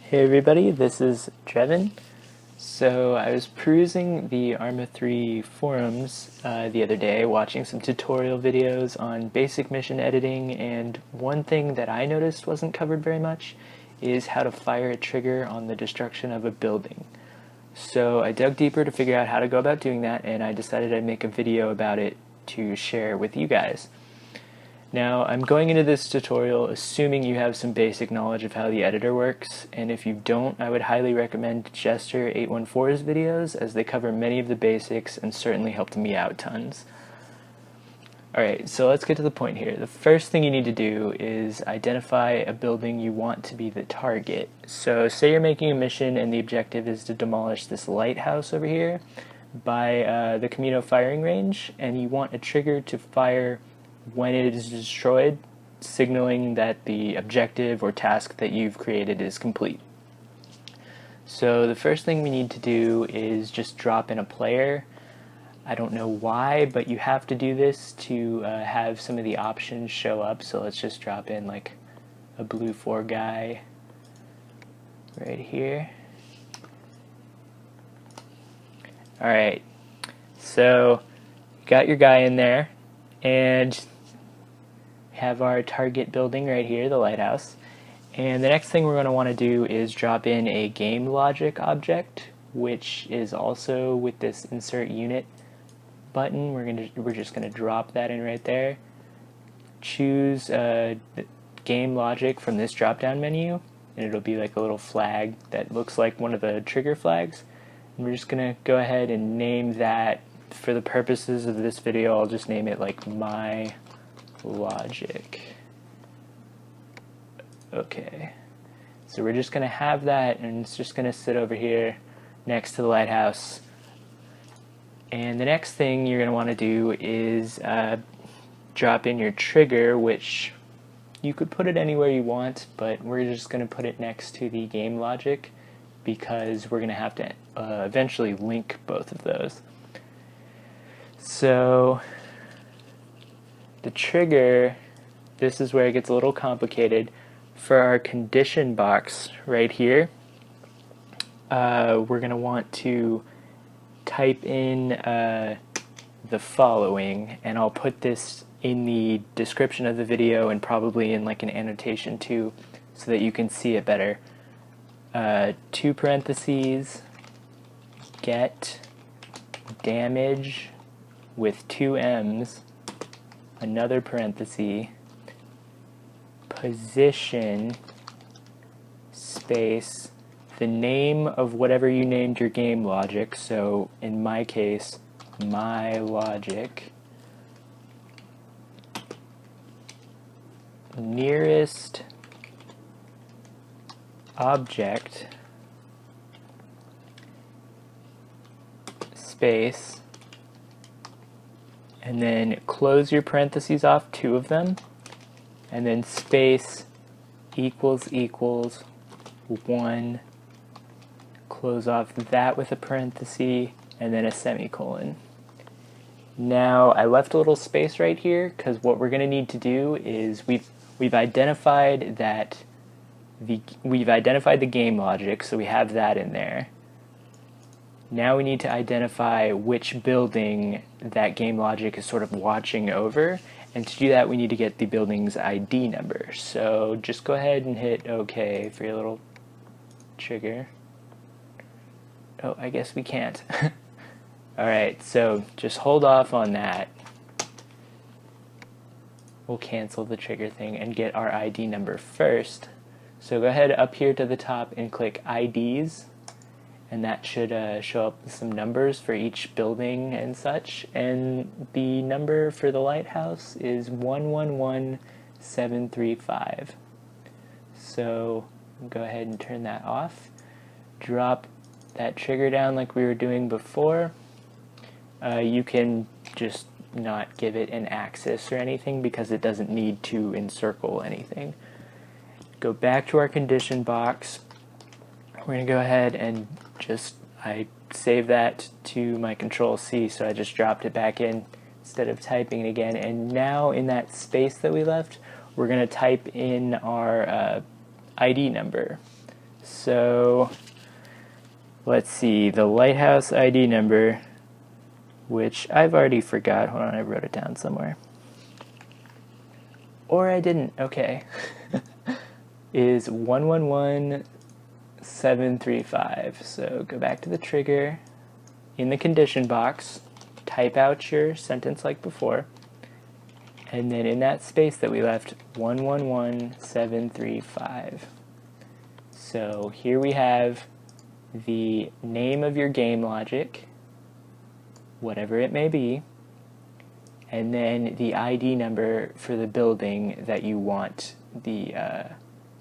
Hey everybody, this is Trevin. So I was perusing the Arma 3 forums the other day, watching some tutorial videos on basic mission editing, and one thing that I noticed wasn't covered very much is how to fire a trigger on the destruction of a building. So I dug deeper to figure out how to go about doing that, and I decided I'd make a video about it to share with you guys. Now, I'm going into this tutorial assuming you have some basic knowledge of how the editor works, and if you don't, I would highly recommend Jester814's videos, as they cover many of the basics and certainly helped me out tons. Alright, so let's get to the point here. The first thing you need to do is identify a building you want to be the target. So say you're making a mission and the objective is to demolish this lighthouse over here by the Camino firing range, and you want a trigger to fire when it is destroyed, signaling that the objective or task that you've created is complete. So the first thing we need to do is just drop in a player. I don't know why, but you have to do this to have some of the options show up. So let's just drop in like a blue 4 guy right here. Alright, so you got your guy in there, and have our target building right here, the lighthouse. And the next thing we're going to want to do is drop in a game logic object, which is also with this insert unit button. We're just going to drop that in right there. Choose game logic from this drop down menu, and it'll be like a little flag that looks like one of the trigger flags. And we're just going to go ahead and name that, for the purposes of this video, I'll just name it like my logic. Okay, so we're just going to have that, and it's just going to sit over here next to the lighthouse. And the next thing you're going to want to do is drop in your trigger, which you could put it anywhere you want, but we're just going to put it next to the game logic because we're going to have to eventually link both of those. So the trigger, this is where it gets a little complicated. For our condition box right here, we're going to want to type in the following, and I'll put this in the description of the video and probably in like an annotation too, so that you can see it better. 2 parentheses, getDammage with 2 M's, another parenthesis, position, space, the name of whatever you named your game logic, so in my case, my logic, nearest object, space, and then close your parentheses off, 2 of them, and then space equals 1, close off that with a parenthesis, and then a semicolon. Now I left a little space right here because what we're going to need to do is we've identified the game logic, so we have that in there. Now we need to identify which building that game logic is sort of watching over, and to do that we need to get the building's ID number. So just go ahead and hit OK for your little trigger. Oh, I guess we can't. Alright, so just hold off on that. We'll cancel the trigger thing and get our ID number first. So go ahead up here to the top and click IDs, and that should show up some numbers for each building and such. And the number for the lighthouse is 111735. So go ahead and turn that off. Drop that trigger down like we were doing before. You can just not give it an axis or anything because it doesn't need to encircle anything. Go back to our condition box. We're going to go ahead and I saved that to my Control-C, so I just dropped it back in instead of typing it again. And now in that space that we left, we're going to type in our ID number. So let's see, the lighthouse ID number, which I've already forgot. Hold on, I wrote it down somewhere. Or I didn't, okay. Is 111735. So go back to the trigger. In the condition box, type out your sentence like before. And then in that space that we left, 111735. So here we have the name of your game logic, whatever it may be, and then the ID number for the building that you want the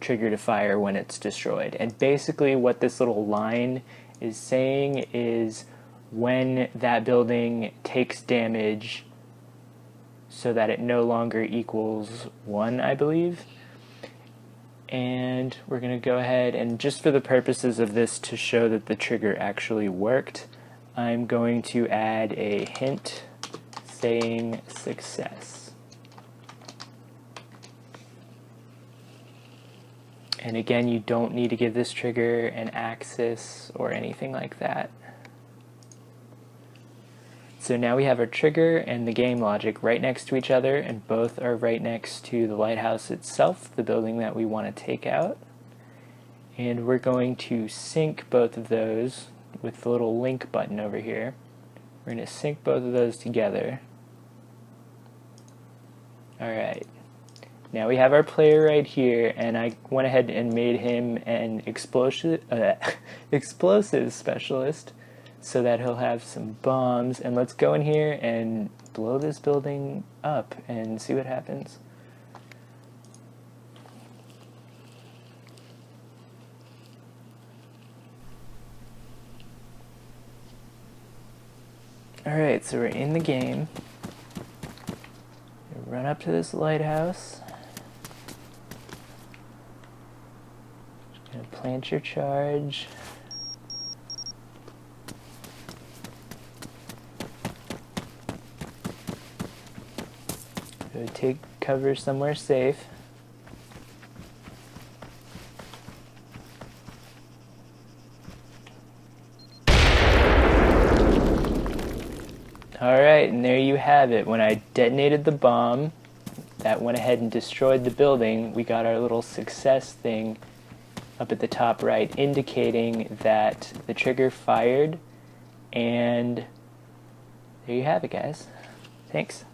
trigger to fire when it's destroyed. And basically what this little line is saying is when that building takes damage so that it no longer equals 1, I believe. And we're going to go ahead and, just for the purposes of this to show that the trigger actually worked, I'm going to add a hint saying success. And again, you don't need to give this trigger an axis or anything like that. So now we have our trigger and the game logic right next to each other, and both are right next to the lighthouse itself, the building that we want to take out. And we're going to sync both of those with the little link button over here. We're going to sync both of those together. Alright, now we have our player right here, and I went ahead and made him an explosive specialist so that he'll have some bombs. And let's go in here and blow this building up and see what happens. Alright, so we're in the game. Run up to this lighthouse. Gonna plant your charge. Go take cover somewhere safe. Alright, and there you have it. When I detonated the bomb that went ahead and destroyed the building, we got our little success thing up at the top right, indicating that the trigger fired. And there you have it, guys. Thanks.